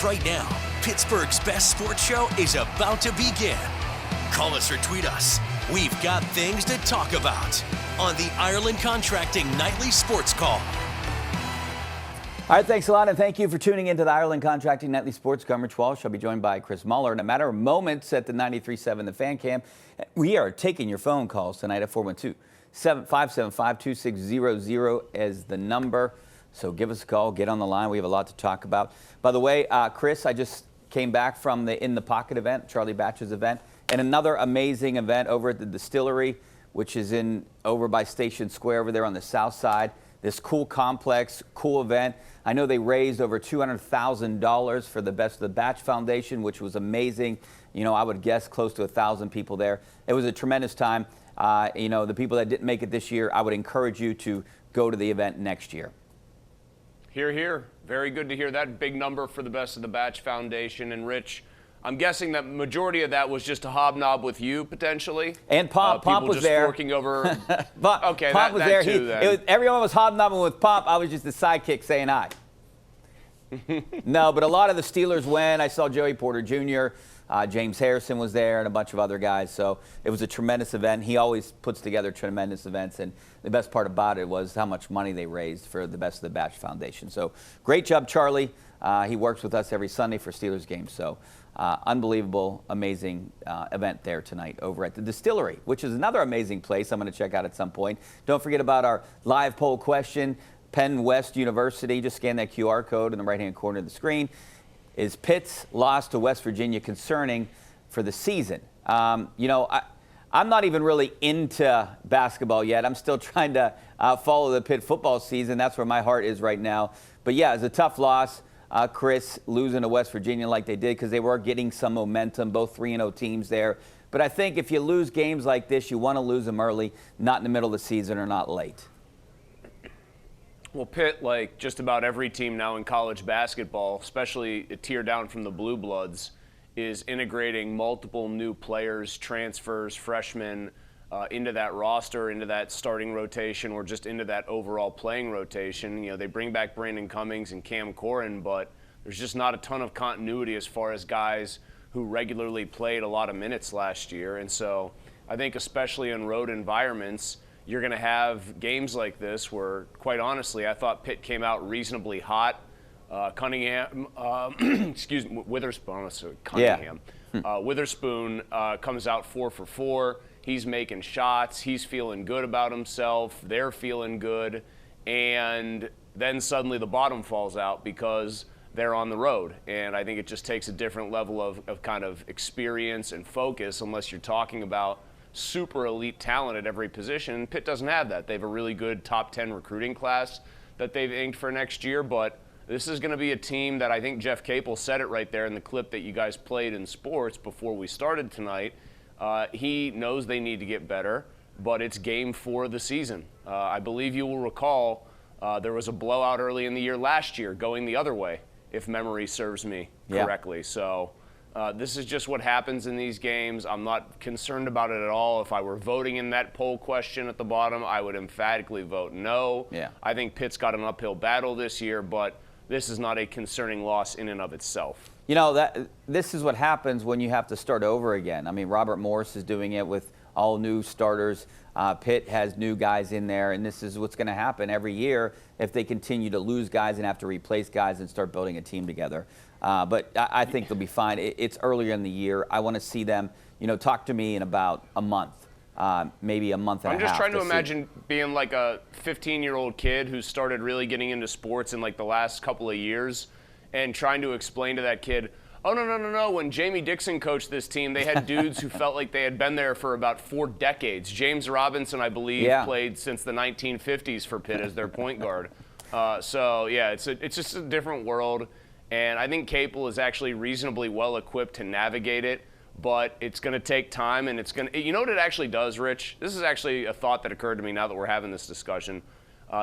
right now. Pittsburgh's best sports show is about to begin. Call us or tweet us. We've got things to talk about on the Ireland Contracting Nightly Sports Call. All right, thanks a lot, and thank you for tuning into the Ireland Contracting Nightly Sports. I'm Rich Walsh. I'll be joined by Chris Mueller in a matter of moments at the 93.7 The Fan Cam. We are taking your phone calls tonight at 412-575-2600 as the number. So give us a call, get on the line. We have a lot to talk about. By the way, Chris, I just came back from the In the Pocket event, Charlie Batch's event, and another amazing event over at the Distillery, which is over by Station Square over there on the south side. This cool complex, cool event. I know they raised over $200,000 for the Best of the Batch Foundation, which was amazing. You know, I would guess close to 1,000 people there. It was a tremendous time. You know, the people that didn't make it this year, I would encourage you to go to the event next year. Hear, hear. Very good to hear that big number for the Best of the Batch Foundation. And Rich, I'm guessing that majority of that was just a hobnob with you, potentially. And Pop. Pop was just there. Working over. Okay, Pop was there. Everyone was hobnobbing with Pop. I was just the sidekick saying hi. No, but a lot of the Steelers went. I saw Joey Porter Jr., James Harrison was there, and a bunch of other guys. So it was a tremendous event. He always puts together tremendous events, and the best part about it was how much money they raised for the Best of the Batch Foundation. So great job, Charlie. He works with us every Sunday for Steelers games. So unbelievable, amazing event there tonight over at the Distillery, which is another amazing place I'm going to check out at some point. Don't forget about our live poll question. Penn West University, just scan that QR code in the right-hand corner of the screen. Is Pitt's loss to West Virginia concerning for the season? You know, I'm not even really into basketball yet. I'm still trying to follow the Pitt football season. That's where my heart is right now. But yeah, it's a tough loss. Chris, losing to West Virginia like they did because they were getting some momentum, both 3-0 teams there. But I think if you lose games like this, you want to lose them early, not in the middle of the season or not late. Well, Pitt, like just about every team now in college basketball, especially a tier down from the Blue Bloods, is integrating multiple new players, transfers, freshmen into that roster, into that starting rotation, or just into that overall playing rotation. You know, they bring back Brandon Cummings and Cam Corrin, but there's just not a ton of continuity as far as guys who regularly played a lot of minutes last year. And so I think especially in road environments, you're going to have games like this where, quite honestly, I thought Pitt came out reasonably hot. Cunningham, Witherspoon, Cunningham. Yeah. Witherspoon comes out 4 for 4. He's making shots. He's feeling good about himself. They're feeling good. And then suddenly the bottom falls out because they're on the road. And I think it just takes a different level of kind of experience and focus unless you're talking about super elite talent at every position. Pitt doesn't have that. They have a really good top 10 recruiting class that they've inked for next year, but this is going to be a team that I think Jeff Capel said it right there in the clip that you guys played in sports before we started tonight. He knows they need to get better, but it's game 4 of the season. I believe you will recall there was a blowout early in the year last year going the other way, if memory serves me correctly. So this is just what happens in these games. I'm not concerned about it at all. If I were voting in that poll question at the bottom, I would emphatically vote no. Yeah. I think Pitt's got an uphill battle this year, but this is not a concerning loss in and of itself. You know, this is what happens when you have to start over again. I mean, Robert Morris is doing it with all new starters. Pitt has new guys in there, and this is what's going to happen every year if they continue to lose guys and have to replace guys and start building a team together. But I think they'll be fine. It's earlier in the year. I want to see them, you know, talk to me in about a month, maybe a month and a half. I'm just trying to imagine being like a 15-year-old kid who started really getting into sports in like the last couple of years and trying to explain to that kid, oh, no. When Jamie Dixon coached this team, they had dudes who felt like they had been there for about 4 decades. James Robinson, I believe, played since the 1950s for Pitt as their point guard. So, yeah, it's just a different world. And I think Capel is actually reasonably well equipped to navigate it, but it's going to take time, and it's going to – you know what it actually does, Rich? This is actually a thought that occurred to me now that we're having this discussion.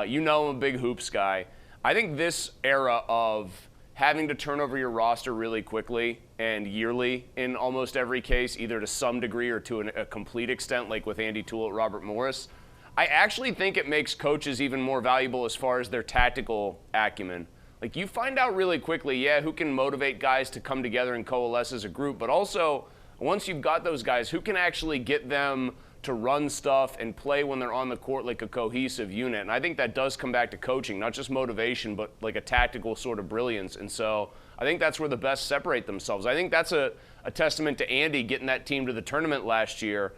You know I'm a big hoops guy. I think this era of having to turn over your roster really quickly and yearly in almost every case, either to some degree or to a complete extent, like with Andy Toole at Robert Morris, I actually think it makes coaches even more valuable as far as their tactical acumen. like you find out really quickly, who can motivate guys to come together and coalesce as a group, but also once you've got those guys, who can actually get them to run stuff and play when they're on the court like a cohesive unit. And I think that does come back to coaching, not just motivation, but like a tactical sort of brilliance. And so I think that's where the best separate themselves. I think that's a testament to Andy getting that team to the tournament last year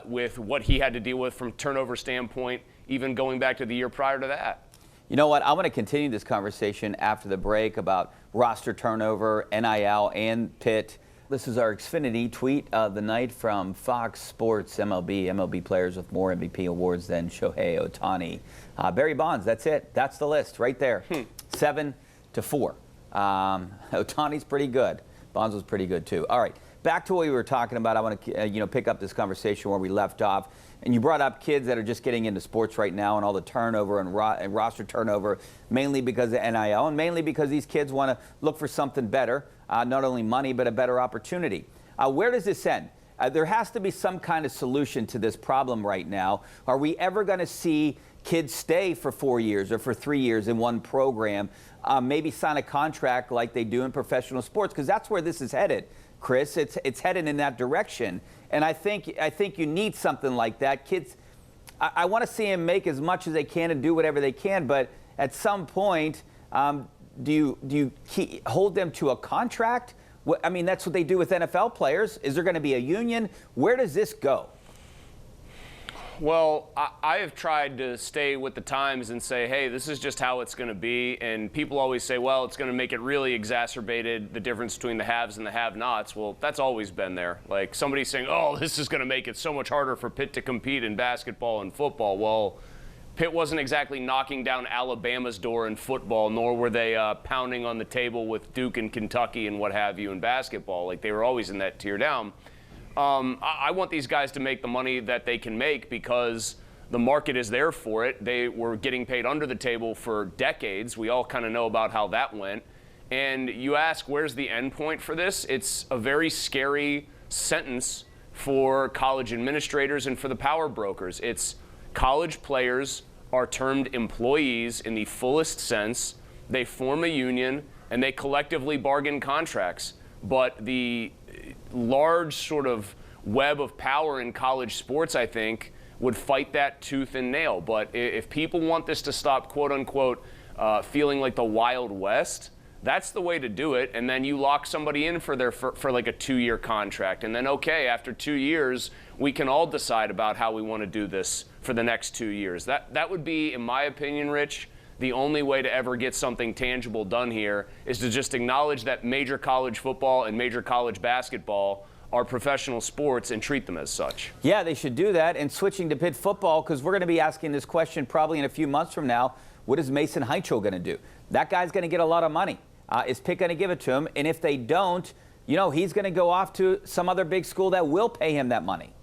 with what he had to deal with from turnover standpoint, even going back to the year prior to that. You know what? I want to continue this conversation after the break about roster turnover, NIL, and Pitt. This is our Xfinity tweet of the night from Fox Sports MLB players with more MVP awards than Shohei Ohtani. Barry Bonds, that's it. That's the list right there. 7-4. Ohtani's pretty good. Bonds was pretty good too. All right, back to what we were talking about. I want to pick up this conversation where we left off. And you brought up kids that are just getting into sports right now and all the turnover and roster turnover, mainly because of NIL and mainly because these kids want to look for something better, not only money, but a better opportunity. Where does this end? There has to be some kind of solution to this problem right now. Are we ever going to see kids stay for 4 years or for 3 years in one program, maybe sign a contract like they do in professional sports? Because that's where this is headed, Chris. It's headed in that direction. And I think you need something like that. Kids, I want to see them make as much as they can and do whatever they can. But at some point, do you hold them to a contract? I mean, that's what they do with NFL players. Is there going to be a union? Where does this go? Well, I have tried to stay with the times and say, hey, this is just how it's going to be. And people always say, well, it's going to make it really exacerbated, the difference between the haves and the have-nots. Well, that's always been there. Like somebody saying, oh, this is going to make it so much harder for Pitt to compete in basketball and football. Well, Pitt wasn't exactly knocking down Alabama's door in football, nor were they pounding on the table with Duke and Kentucky and what have you in basketball. Like they were always in that tier down. I want these guys to make the money that they can make because the market is there for it. They were getting paid under the table for decades. We all kind of know about how that went. And you ask, where's the end point for this? It's a very scary sentence for college administrators and for the power brokers. It's college players are termed employees in the fullest sense. They form a union and they collectively bargain contracts. But the large sort of web of power in college sports, I think, would fight that tooth and nail. But if people want this to stop, quote unquote, feeling like the Wild West, that's the way to do it. And then you lock somebody in for like a 2-year contract. And then, okay, after 2 years, we can all decide about how we want to do this for the next 2 years. That would be, in my opinion, Rich, the only way to ever get something tangible done here is to just acknowledge that major college football and major college basketball are professional sports and treat them as such. Yeah, they should do that. And switching to Pitt football, because we're going to be asking this question probably in a few months from now, what is Mason Heichel going to do? That guy's going to get a lot of money. Is Pitt going to give it to him? And if they don't, he's going to go off to some other big school that will pay him that money.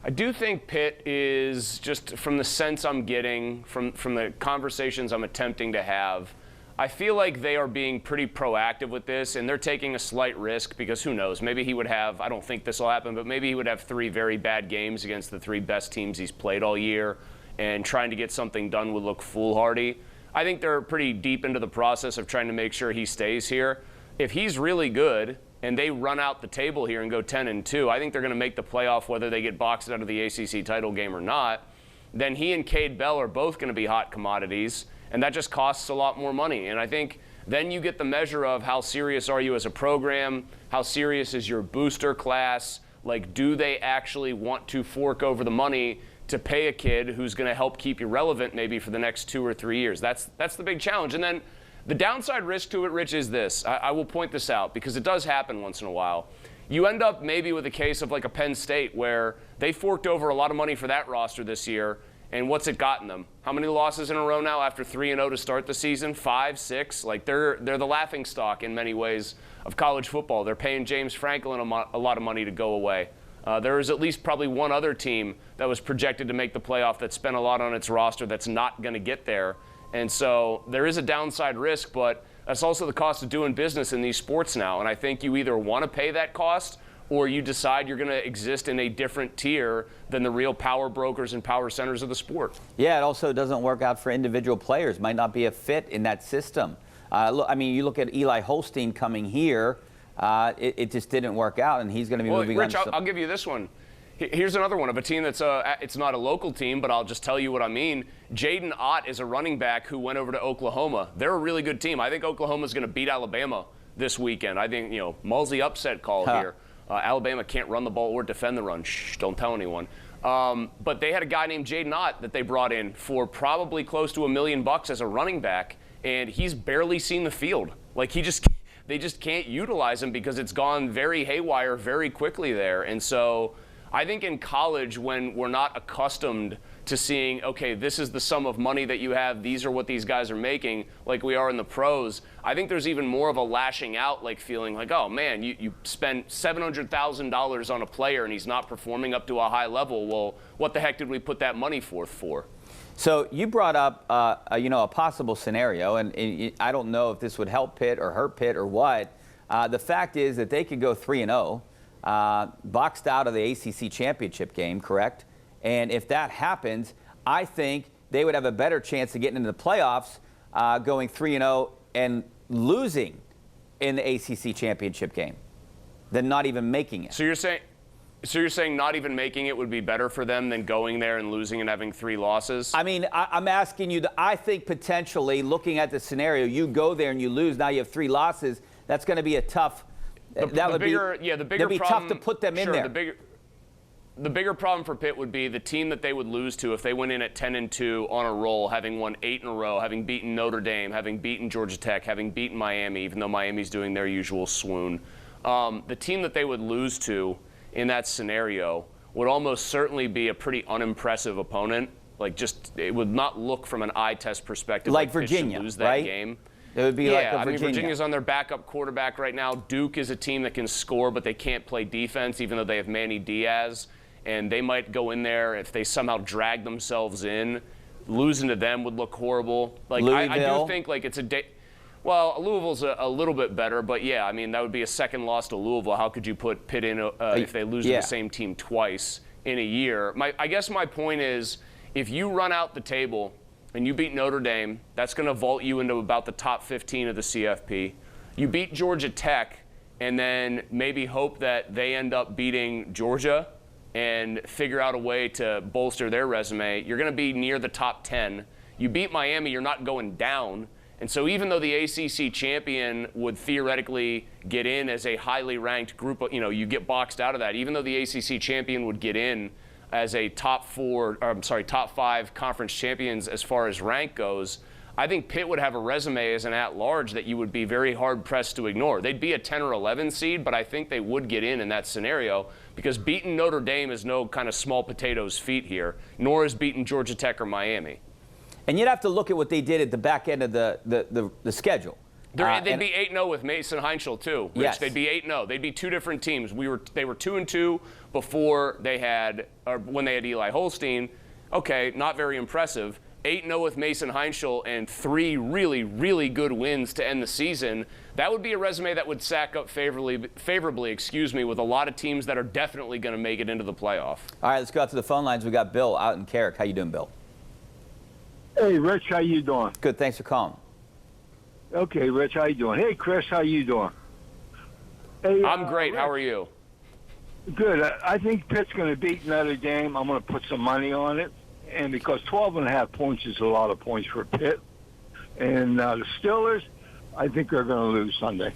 I do think Pitt is, just from the sense I'm getting, from the conversations I'm attempting to have, I feel like they are being pretty proactive with this, and they're taking a slight risk because who knows, maybe he would have, I don't think this will happen, but maybe he would have 3 very bad games against the 3 best teams he's played all year, and trying to get something done would look foolhardy. I think they're pretty deep into the process of trying to make sure he stays here. If he's really good, and they run out the table here and go 10-2, I think they're going to make the playoff whether they get boxed out of the ACC title game or not. Then he and Cade Bell are both going to be hot commodities, and that just costs a lot more money. And I think then you get the measure of how serious are you as a program, how serious is your booster class, like do they actually want to fork over the money to pay a kid who's going to help keep you relevant maybe for the next 2 or 3 years. That's the big challenge. And then the downside risk to it, Rich, is this. I will point this out because it does happen once in a while. You end up maybe with a case of like a Penn State where they forked over a lot of money for that roster this year, and what's it gotten them? How many losses in a row now after 3-0 to start the season? 5, 6? Like they're the laughingstock in many ways of college football. They're paying James Franklin a lot of money to go away. There is at least probably one other team that was projected to make the playoff that spent a lot on its roster that's not going to get there. And so there is a downside risk, but that's also the cost of doing business in these sports now. And I think you either want to pay that cost or you decide you're going to exist in a different tier than the real power brokers and power centers of the sport. Yeah, it also doesn't work out for individual players. Might not be a fit in that system. I mean, you look at Eli Holstein coming here. It just didn't work out, and he's going to be moving Rich, on. I'll give you this one. Here's another one of a team that's it's not a local team, but I'll just tell you what I mean. Jaden Ott is a running back who went over to Oklahoma. They're a really good team. I think Oklahoma's going to beat Alabama this weekend. I think, Mulsey upset call here. Alabama can't run the ball or defend the run. Shh, don't tell anyone. But they had a guy named Jaden Ott that they brought in for probably close to $1 million as a running back, and he's barely seen the field. Like, they just can't utilize him because it's gone very haywire very quickly there. And so I think in college, when we're not accustomed to seeing, okay, this is the sum of money that you have, these are what these guys are making, like we are in the pros, I think there's even more of a lashing out, like feeling like, oh man, you spent $700,000 on a player and he's not performing up to a high level. Well, what the heck did we put that money forth for? So you brought up, a possible scenario, and I don't know if this would help Pitt or hurt Pitt or what. The fact is that they could go 3-0. Boxed out of the ACC championship game, correct? And if that happens, I think they would have a better chance of getting into the playoffs going 3-0 and losing in the ACC championship game than not even making it. So you're saying not even making it would be better for them than going there and losing and having 3 losses? I mean, I'm asking you, I think potentially looking at the scenario, you go there and you lose, now you have 3 losses, that's going to be a tough It'd be tough to put them in there. The bigger problem for Pitt would be the team that they would lose to if they went in at 10-2 on a roll, having won 8 in a row, having beaten Notre Dame, having beaten Georgia Tech, having beaten Miami, even though Miami's doing their usual swoon. The team that they would lose to in that scenario would almost certainly be a pretty unimpressive opponent. It would not look from an eye test perspective like Virginia, Pitt should lose that right? game. It would be like a Virginia. I mean, Virginia's on their backup quarterback right now. Duke is a team that can score, but they can't play defense, even though they have Manny Diaz. And they might go in there if they somehow drag themselves in. Losing to them would look horrible. I do think it's a day. Well, Louisville's a little bit better, but yeah, I mean, that would be a second loss to Louisville. How could you put Pitt in if they lose to the same team twice in a year? I guess my point is, if you run out the table and you beat Notre Dame, that's going to vault you into about the top 15 of the CFP. You beat Georgia Tech and then maybe hope that they end up beating Georgia and figure out a way to bolster their resume. You're going to be near the top 10. You beat Miami, you're not going down. And so even though the ACC champion would theoretically get in as a highly ranked group, you get boxed out of that. Even though the ACC champion would get in as a top 5 conference champions as far as rank goes, I think Pitt would have a resume as an at-large that you would be very hard-pressed to ignore. They'd be a 10 or 11 seed, but I think they would get in that scenario because beating Notre Dame is no kind of small potatoes feat here, nor is beating Georgia Tech or Miami. And you'd have to look at what they did at the back end of the schedule. They'd be 8-0 with Mason Heinschel too. Rich. Yes. They'd be 8-0. They'd be 2 different teams. They were 2-2 before when they had Eli Holstein. Okay, not very impressive. 8-0 with Mason Heinschel and 3 really, really good wins to end the season. That would be a resume that would stack up favorably, with a lot of teams that are definitely going to make it into the playoff. All right, let's go out to the phone lines. We got Bill out in Carrick. How you doing, Bill? Hey, Rich, how you doing? Good, thanks for calling. Okay, Rich, how you doing? Hey, Chris, how you doing? Hey, I'm great. Rich, how are you? Good. I think Pitt's going to beat Notre Dame. I'm going to put some money on it. And because 12.5 points is a lot of points for Pitt. And the Steelers, I think they're going to lose Sunday.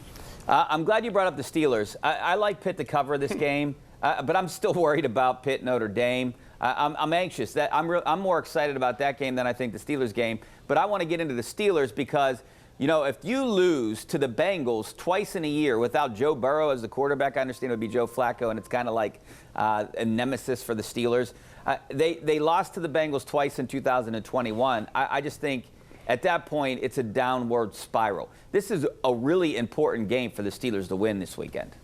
I'm glad you brought up the Steelers. I like Pitt to cover this game, but I'm still worried about Pitt Notre Dame. I'm anxious. I'm more excited about that game than I think the Steelers game. But I want to get into the Steelers because, if you lose to the Bengals twice in a year without Joe Burrow as the quarterback, I understand it would be Joe Flacco, and it's kind of like a nemesis for the Steelers. They lost to the Bengals twice in 2021. I just think at that point it's a downward spiral. This is a really important game for the Steelers to win this weekend.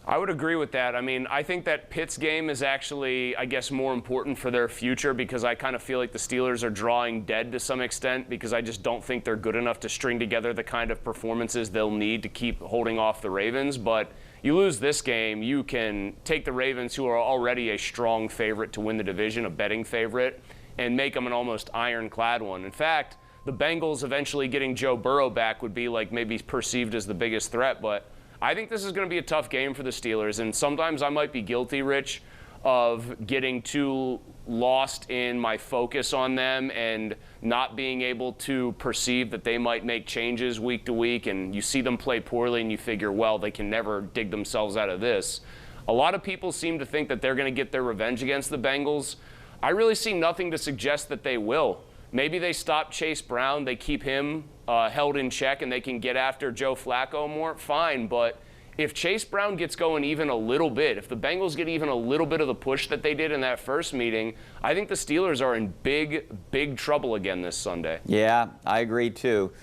I would agree with that. I mean, I think that Pitt's game is actually, I guess, more important for their future because I kind of feel like the Steelers are drawing dead to some extent because I just don't think they're good enough to string together the kind of performances they'll need to keep holding off the Ravens. But You lose this game, you can take the Ravens, who are already a strong favorite to win the division, a betting favorite, and make them an almost ironclad one. In fact, the Bengals eventually getting Joe Burrow back would be like maybe perceived as the biggest threat, but I think this is going to be a tough game for the Steelers, and sometimes I might be guilty, Rich, of getting too lost in my focus on them and not being able to perceive that they might make changes week to week, and you see them play poorly and you figure, well, they can never dig themselves out of this. A lot of people seem to think that they're going to get their revenge against the Bengals. I really see nothing to suggest that they will. Maybe they stop Chase Brown, they keep him held in check, and they can get after Joe Flacco more, fine, but if Chase Brown gets going even a little bit, if the Bengals get even a little bit of the push that they did in that first meeting, I think the Steelers are in big, big trouble again this Sunday. Yeah, I agree too.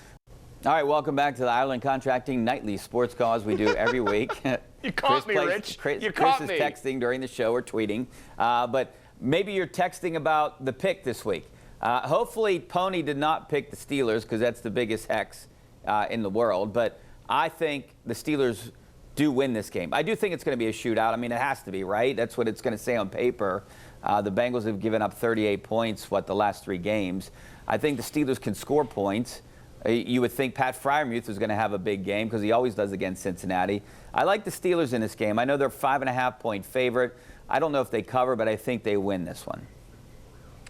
All right, welcome back to the Ireland Contracting Nightly Sports Call, as we do every week. You caught me, Rich. Chris You caught is me. texting during the show or tweeting, but maybe you're texting about the pick this week. Hopefully, Pony did not pick the Steelers because that's the biggest hex in the world, but I think the Steelers do win this game. I do think it's going to be a shootout. I mean, it has to be, right? That's what it's going to say on paper. The Bengals have given up 38 points, the last 3 games. I think the Steelers can score points. You would think Pat Freiermuth is going to have a big game because he always does against Cincinnati. I like the Steelers in this game. I know they're 5.5-point favorite. I don't know if they cover, but I think they win this one.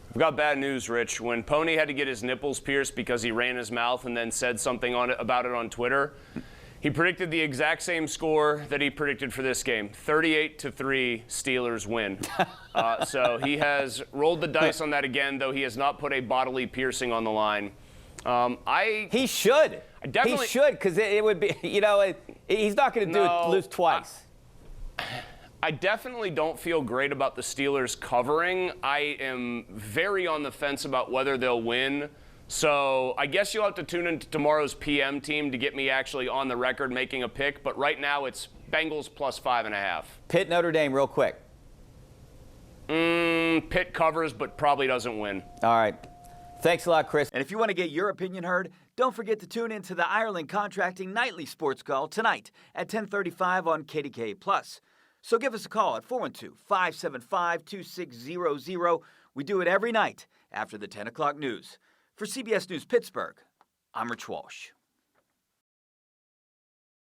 I've got bad news, Rich. When Pony had to get his nipples pierced because he ran his mouth and then said something about it on Twitter, he predicted the exact same score that he predicted for this game. 38-3 Steelers win. So he has rolled the dice on that again, though he has not put a bodily piercing on the line. He should. He should, because it would be, he's not going to lose twice. I definitely don't feel great about the Steelers covering. I am very on the fence about whether they'll win. So I guess you'll have to tune into tomorrow's PM team to get me actually on the record making a pick. But right now it's Bengals plus 5.5. Pitt, Notre Dame, real quick. Pitt covers, but probably doesn't win. All right. Thanks a lot, Chris. And if you want to get your opinion heard, don't forget to tune in to the Ireland Contracting Nightly Sports Call tonight at 10:35 on KDKA+. So give us a call at 412-575-2600. We do it every night after the 10 o'clock news. For CBS News Pittsburgh, I'm Rich Walsh.